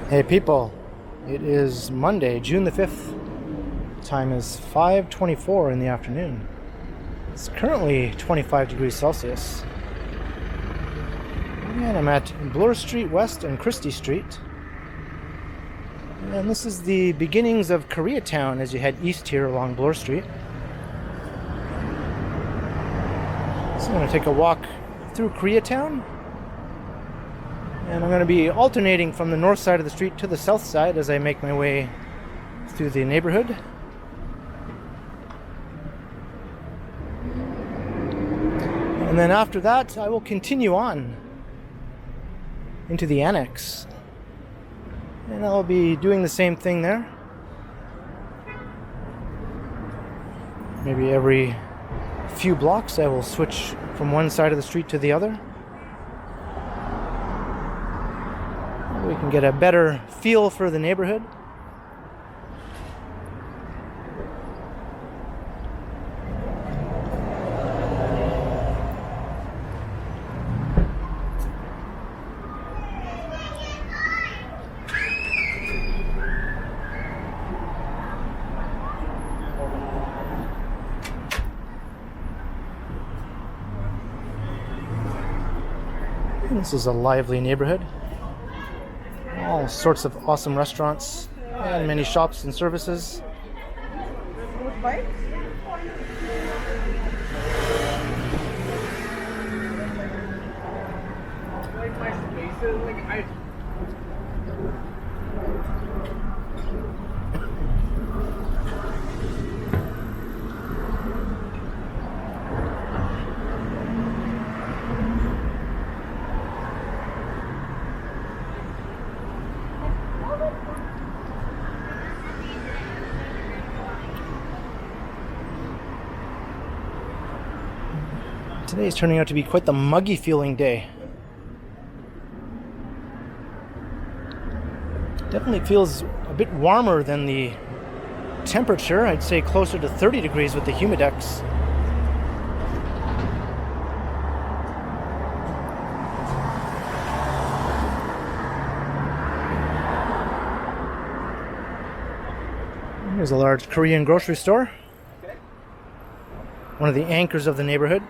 Hey people, it is Monday, June the 5th. Time is 5:24 in the afternoon. It's currently 25 degrees Celsius. And I'm at Bloor Street West and Christie Street. And this is the beginnings of Koreatown as you head east here along Bloor Street. So I'm going to take a walk through Koreatown. And I'm going to be alternating from the north side of the street to the south side as I make my way through the neighborhood. And then after that, I will continue on into the Annex. And I'll be doing the same thing there. Maybe every few blocks I will switch from one side of the street to the other. We can get a better feel for the neighborhood. This is a lively neighborhood. All sorts of awesome restaurants and many shops and services. Today is turning out to be quite the muggy feeling day. Definitely feels a bit warmer than the temperature. I'd say closer to 30 degrees with the humidex. Here's a large Korean grocery store. One of the anchors of the neighborhood.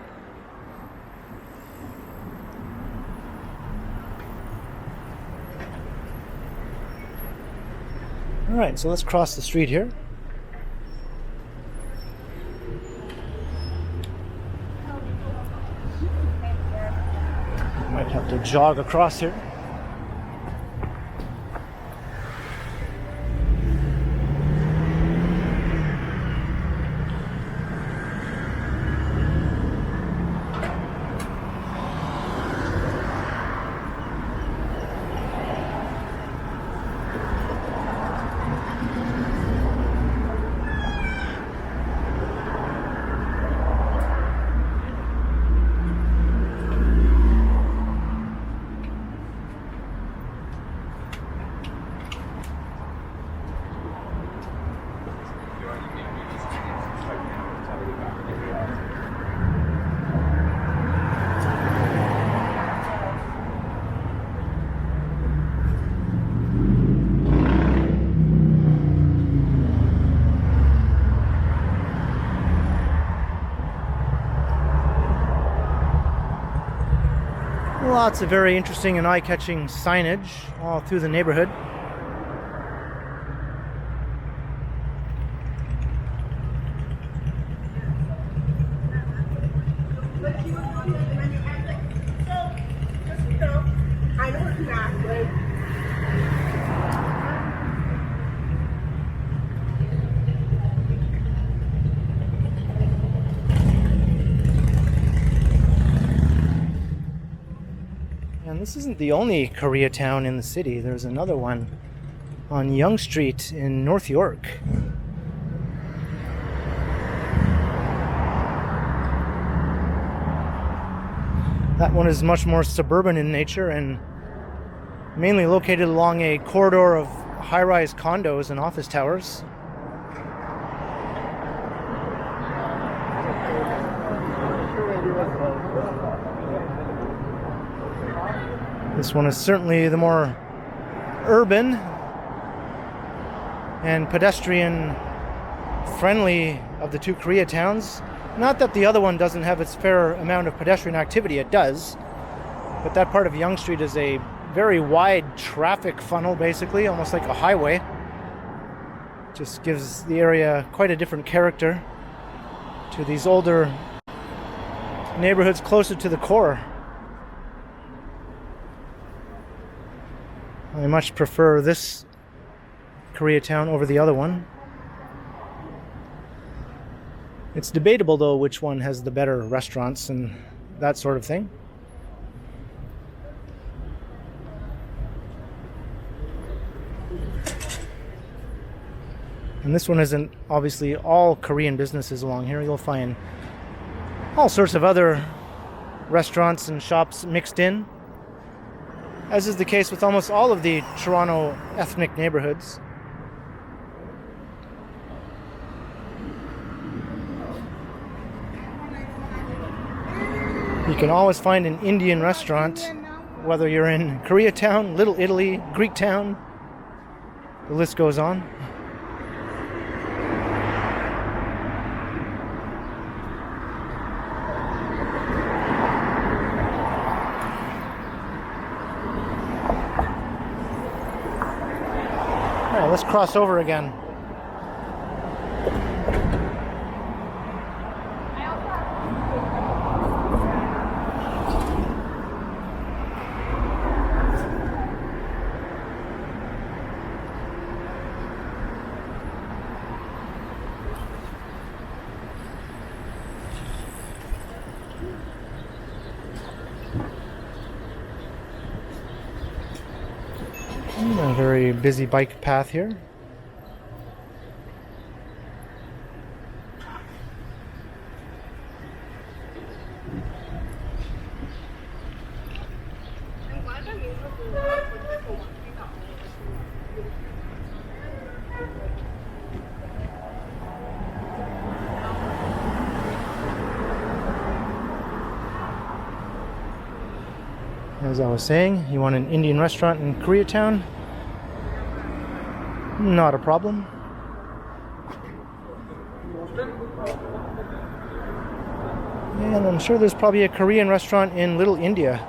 Alright, so let's cross the street here. Might have to jog across here. Lots of very interesting and eye-catching signage all through the neighborhood. And this isn't the only Koreatown in the city. There's another one on Yonge Street in North York. That one is much more suburban in nature and mainly located along a corridor of high-rise condos and office towers. This one is certainly the more urban, and pedestrian friendly of the two Koreatowns. Not that the other one doesn't have its fair amount of pedestrian activity, it does. But that part of Yonge Street is a very wide traffic funnel, basically, almost like a highway. Just gives the area quite a different character to these older neighborhoods closer to the core. I much prefer this Koreatown over the other one. It's debatable, though, which one has the better restaurants and that sort of thing. And this one isn't obviously all Korean businesses along here. You'll find all sorts of other restaurants and shops mixed in, as is the case with almost all of the Toronto ethnic neighborhoods. You can always find an Indian restaurant, whether you're in Koreatown, Little Italy, Greektown, the list goes on. All right, let's cross over again. A very busy bike path here. As I was saying, you want an Indian restaurant in Koreatown? Not a problem. And I'm sure there's probably a Korean restaurant in Little India.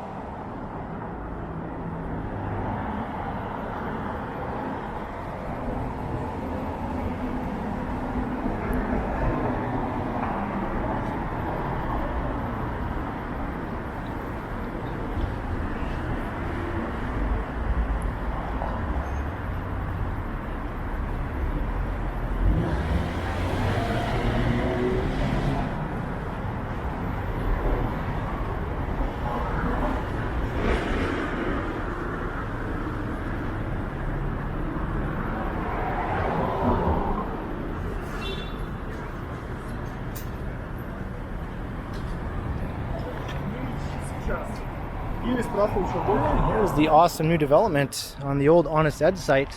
Here's the awesome new development on the old Honest Ed site.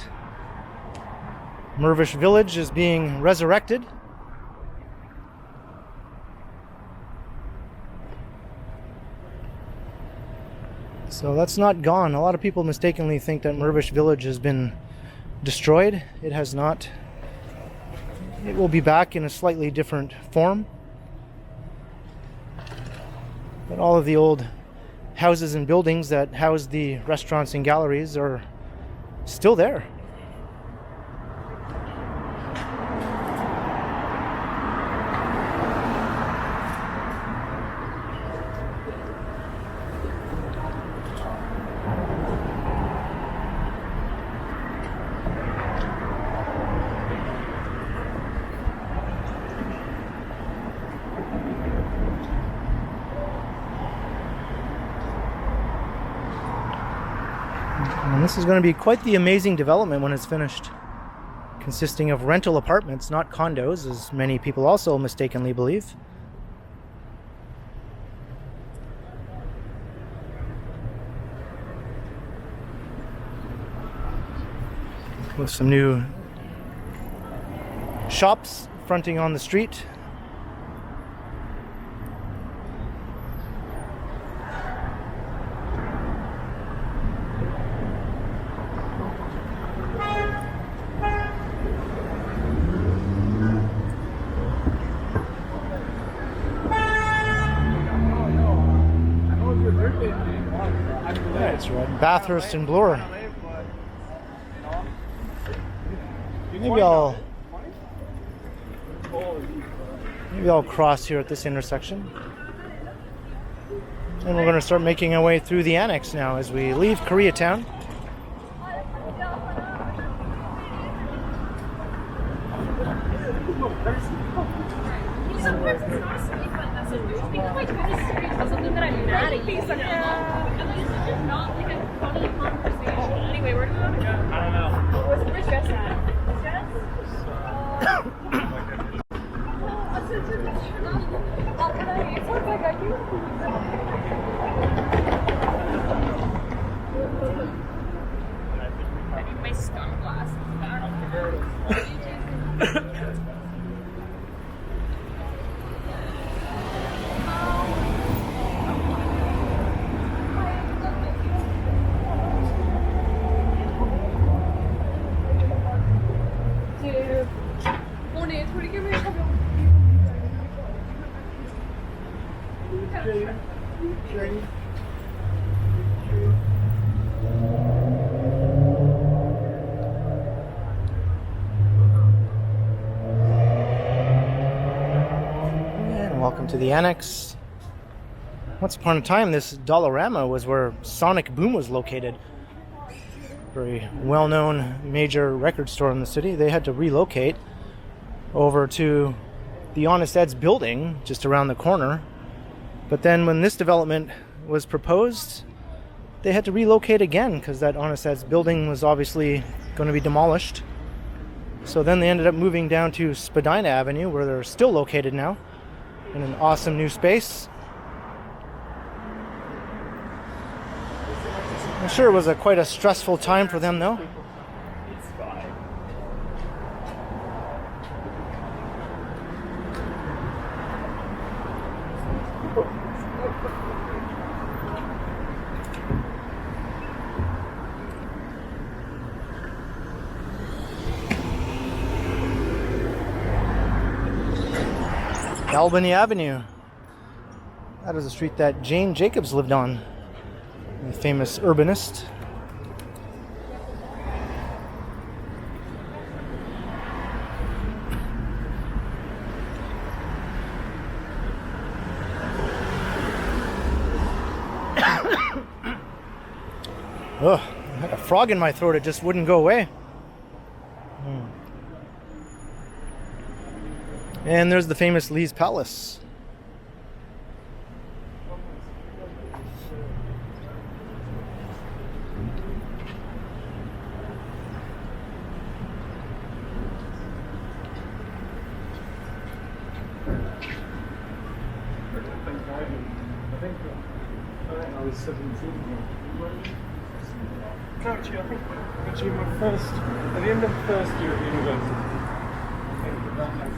Mervish Village is being resurrected. So that's not gone. A lot of people mistakenly think that Mervish Village has been destroyed. It has not. It will be back in a slightly different form. But all of the old houses and buildings that house the restaurants and galleries are still there. And this is going to be quite the amazing development when it's finished, consisting of rental apartments, not condos, as many people also mistakenly believe. With some new shops fronting on the street. That's right, Bathurst and Bloor. Maybe I'll cross here at this intersection. And we're going to start making our way through the Annex now as we leave Koreatown. Sometimes it's not a silly fun message. You're just being like really serious about something that I'm mad at you. And then it's just not like a funny conversation. Anyway, where do we want to go? I don't know. Where's the dress at? This dress? I need my skunk glasses back. And welcome to the Annex. Once upon a time, this Dollarama was where Sonic Boom was located. Very well-known major record store in the city. They had to relocate over to the Honest Ed's building just around the corner. But then when this development was proposed, they had to relocate again because that Honest Ed's building was obviously going to be demolished. So then they ended up moving down to Spadina Avenue, where they're still located now, in an awesome new space. I'm sure it was quite a stressful time for them though. Albany Avenue. That is a street that Jane Jacobs lived on, the famous urbanist. Ugh, I had a frog in my throat, it just wouldn't go away. And there's the famous Lee's Palace. I was 17. Actually, I think actually my first, at the end of the first year at university, I think that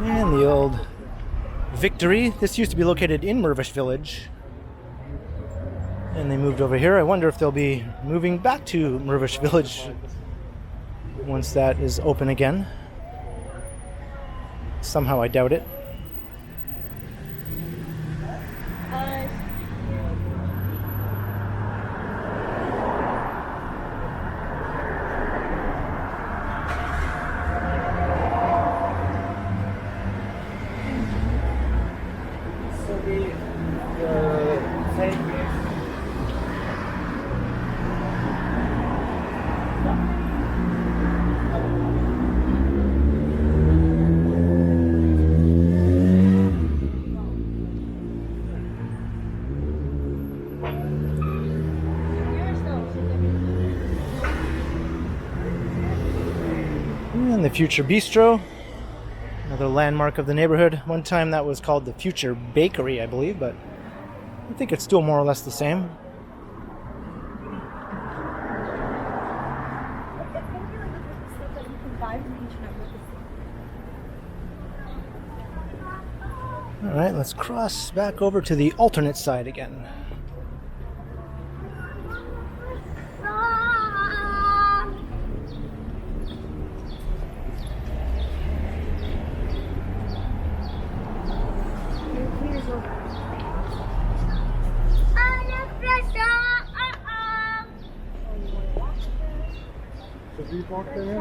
And the old Victory. This used to be located in Mirvish Village. And they moved over here. I wonder if they'll be moving back to Mirvish Village once that is open again. Somehow I doubt it. And the Future Bistro, another landmark of the neighborhood. One time that was called the Future Bakery, I believe, but I think it's still more or less the same. Alright, let's cross back over to the alternate side again. Should we walk there?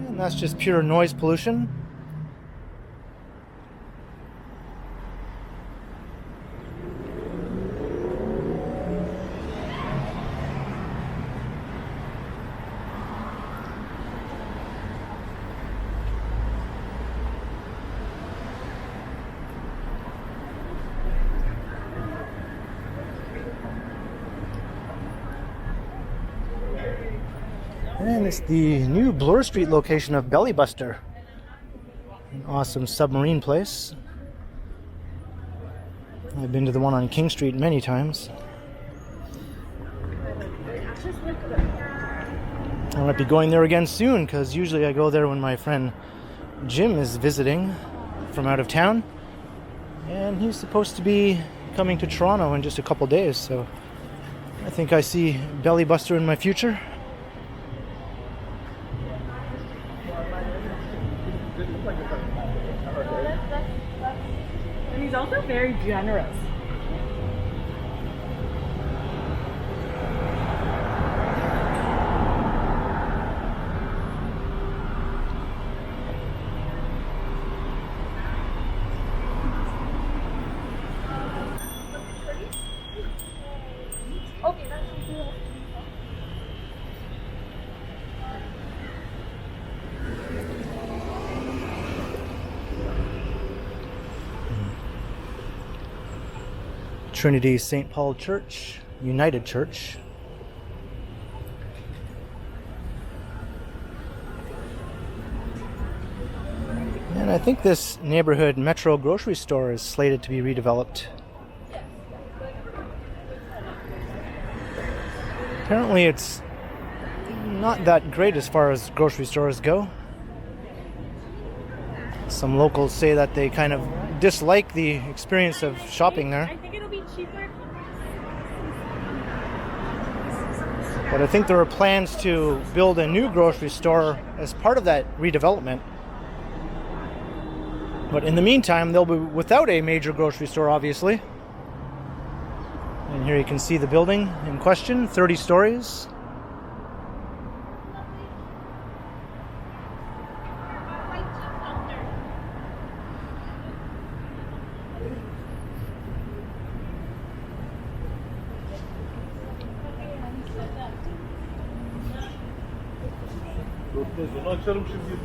And that's just pure noise pollution. And it's the new Bloor Street location of Belly Buster. An awesome submarine place. I've been to the one on King Street many times. I might be going there again soon because usually I go there when my friend Jim is visiting from out of town. And he's supposed to be coming to Toronto in just a couple days, so I think I see Belly Buster in my future. And he's also very generous. Okay, that's Trinity St. Paul Church, United Church. And I think this neighborhood Metro grocery store is slated to be redeveloped. Apparently it's not that great as far as grocery stores go. Some locals say that they kind of dislike the experience of shopping there. I think it'll be cheaper. But I think there are plans to build a new grocery store as part of that redevelopment. But in the meantime, they'll be without a major grocery store, obviously. And here you can see the building in question, 30 stories. Onu açarım şimdi.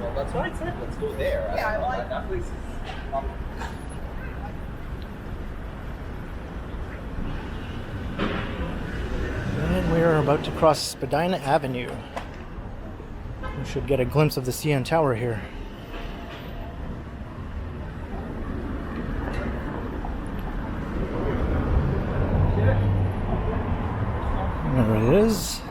Well, that's what I said. Let's go there. Yeah, I like that place. And we're about to cross Spadina Avenue. We should get a glimpse of the CN Tower here. There it is.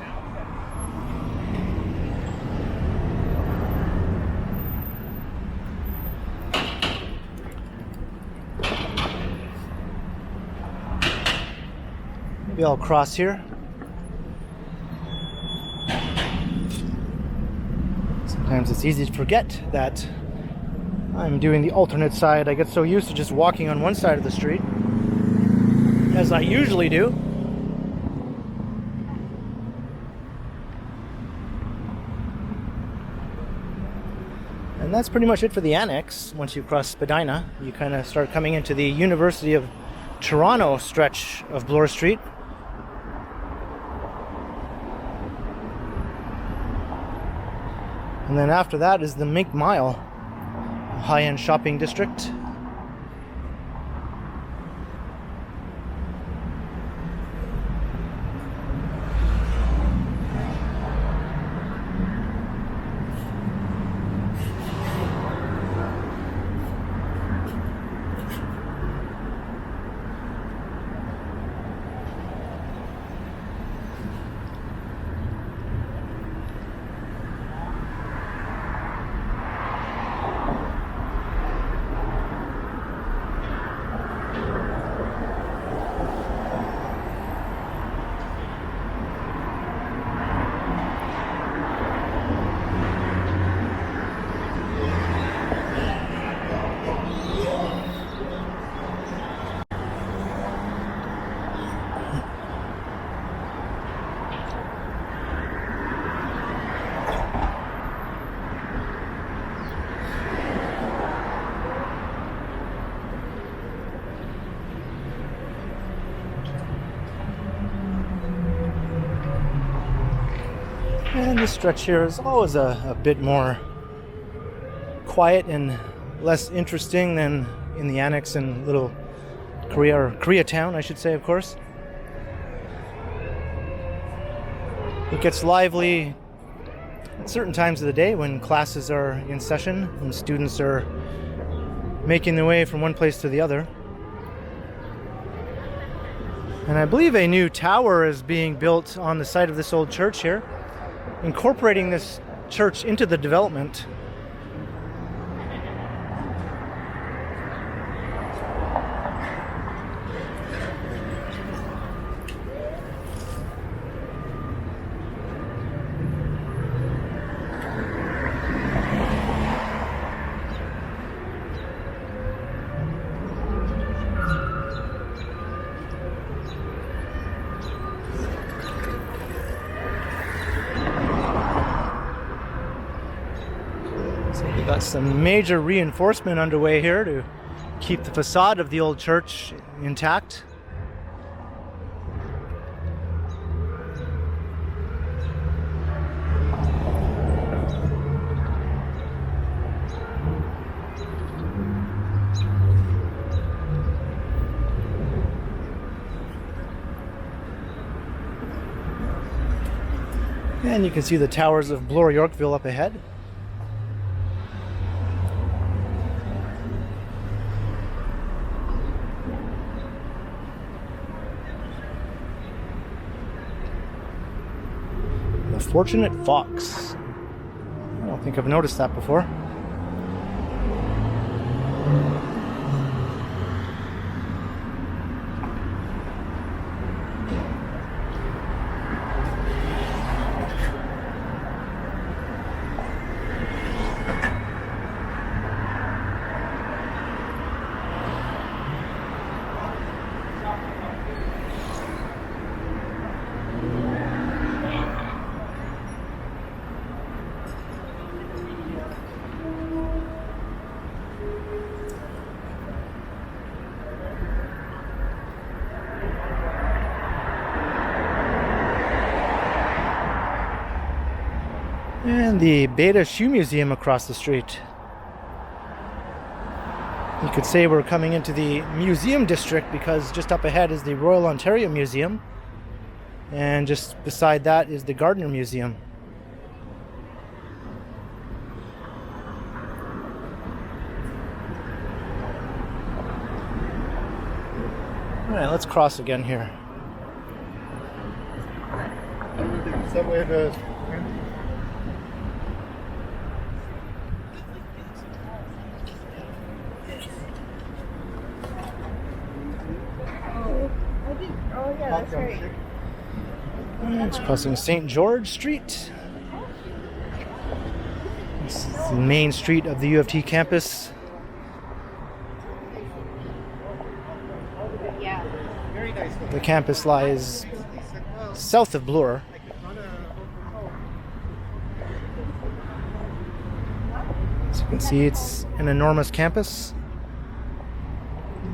Maybe I'll cross here. Sometimes it's easy to forget that I'm doing the alternate side. I get so used to just walking on one side of the street, as I usually do. And that's pretty much it for the annex. Once you cross Spadina, you kind of start coming into the University of Toronto stretch of Bloor Street. And then after that is the Mink Mile, a high-end shopping district. And this stretch here is always a bit more quiet and less interesting than in the annex and little Koreatown, I should say, of course. It gets lively at certain times of the day when classes are in session and students are making their way from one place to the other. And I believe a new tower is being built on the site of this old church here, incorporating this church into the development. We've got some major reinforcement underway here to keep the facade of the old church intact. And you can see the towers of Bloor, Yorkville up ahead. The Fortunate Fox. I don't think I've noticed that before. And the Beta Shoe Museum across the street. You could say we're coming into the museum district because just up ahead is the Royal Ontario Museum, and just beside that is the Gardner Museum. Alright, let's cross again here. Somewhere to... Oh yeah, that's great. It's crossing St. George Street. This is the main street of the U of T campus. Yeah. The campus lies south of Bloor. As you can see, it's an enormous campus.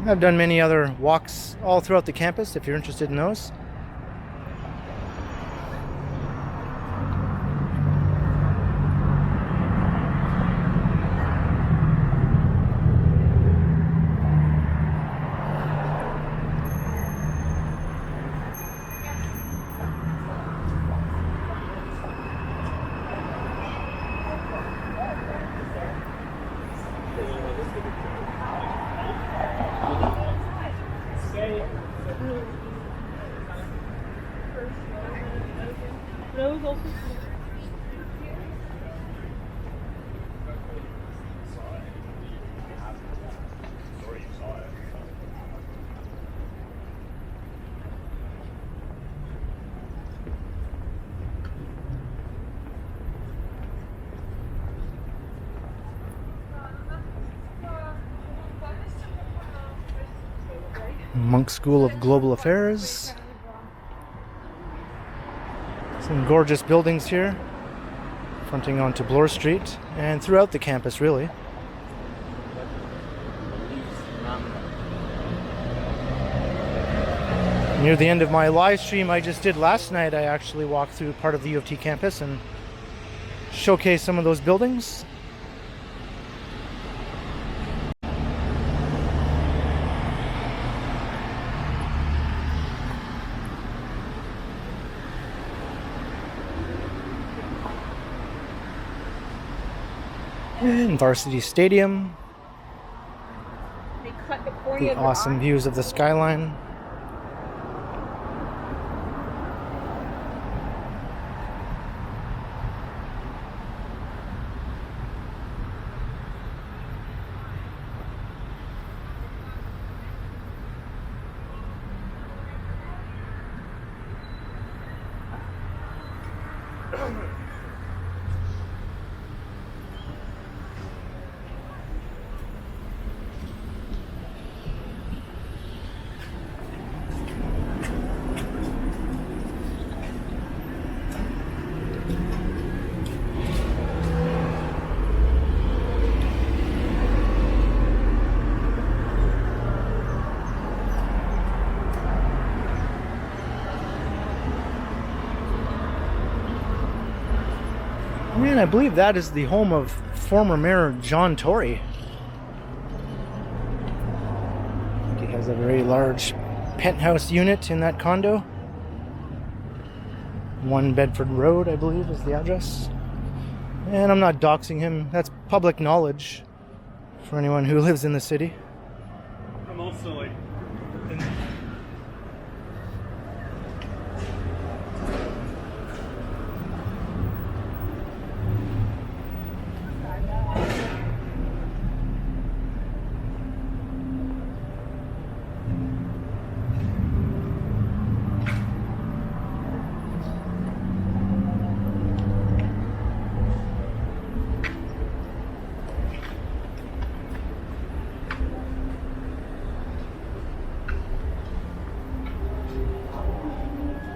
I've done many other walks all throughout the campus if you're interested in those. Monk School of Global Affairs. Some gorgeous buildings here, fronting onto Bloor Street and throughout the campus, really. Near the end of my live stream I just did last night, I actually walked through part of the U of T campus and showcased some of those buildings. And Varsity Stadium. They cut the cornea The of your awesome eye. views of the skyline. And I believe that is the home of former Mayor John Tory. I think he has a very large penthouse unit in that condo. 1 Bedford Road, I believe, is the address. And I'm not doxing him. That's public knowledge for anyone who lives in the city. I'm also like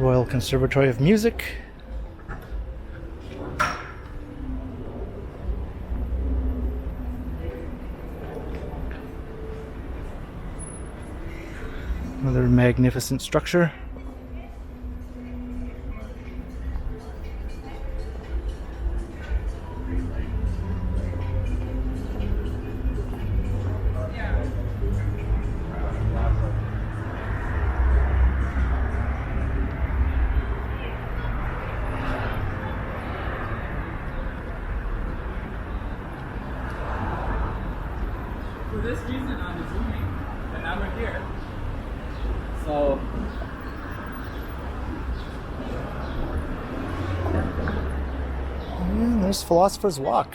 Royal Conservatory of Music. Another magnificent structure. For this reason, I'm zooming, and now we're here. So, And there's Philosopher's Walk.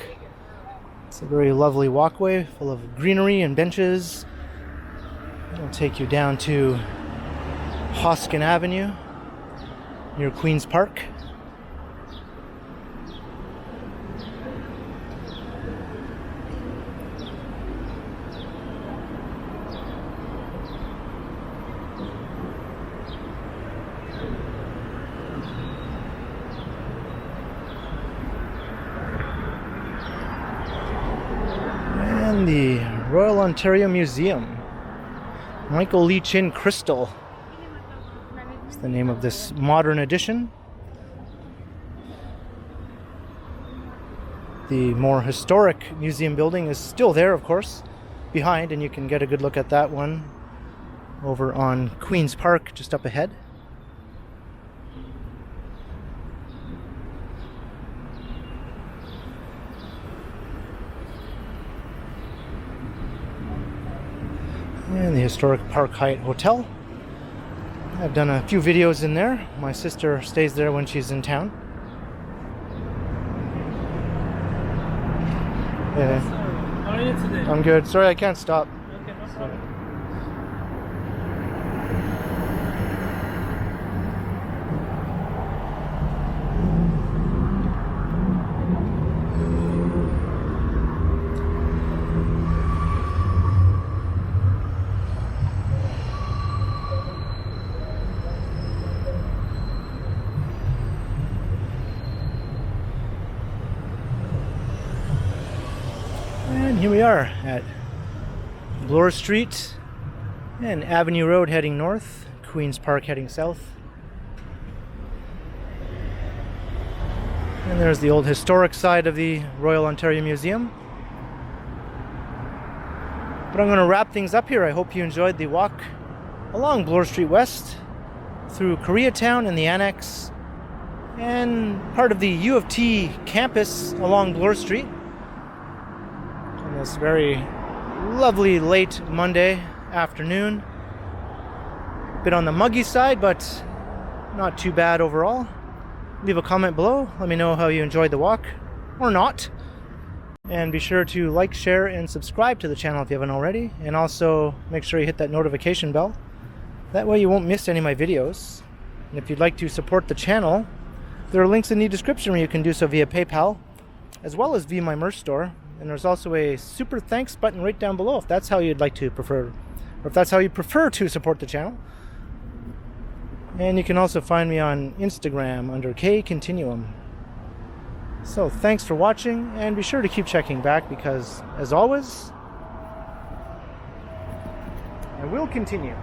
It's a very lovely walkway full of greenery and benches. It'll take you down to Hoskin Avenue near Queen's Park. And the Royal Ontario Museum. Michael Lee Chin Crystal is the name of this modern edition. The more historic museum building is still there, of course, behind, and you can get a good look at that one over on Queen's Park, just up ahead. And the historic Park Hyatt Hotel. I've done a few videos in there. My sister stays there when she's in town. Yeah. How are you today? I'm good. Sorry, I can't stop. Okay, no problem. And here we are at Bloor Street and Avenue Road heading north, Queen's Park heading south. And there's the old historic side of the Royal Ontario Museum. But I'm going to wrap things up here. I hope you enjoyed the walk along Bloor Street West through Koreatown and the Annex and part of the U of T campus along Bloor Street. This very lovely late Monday afternoon. Bit on the muggy side, but not too bad overall. Leave a comment below. Let me know how you enjoyed the walk or not. And be sure to like, share, and subscribe to the channel if you haven't already. And also make sure you hit that notification bell. That way you won't miss any of my videos. And if you'd like to support the channel, there are links in the description where you can do so via PayPal, as well as via my merch store. And there's also a super thanks button right down below if that's how you'd like to prefer, or if that's how you prefer to support the channel. And you can also find me on Instagram under K Continuum. So thanks for watching, and be sure to keep checking back because, as always, I will continue.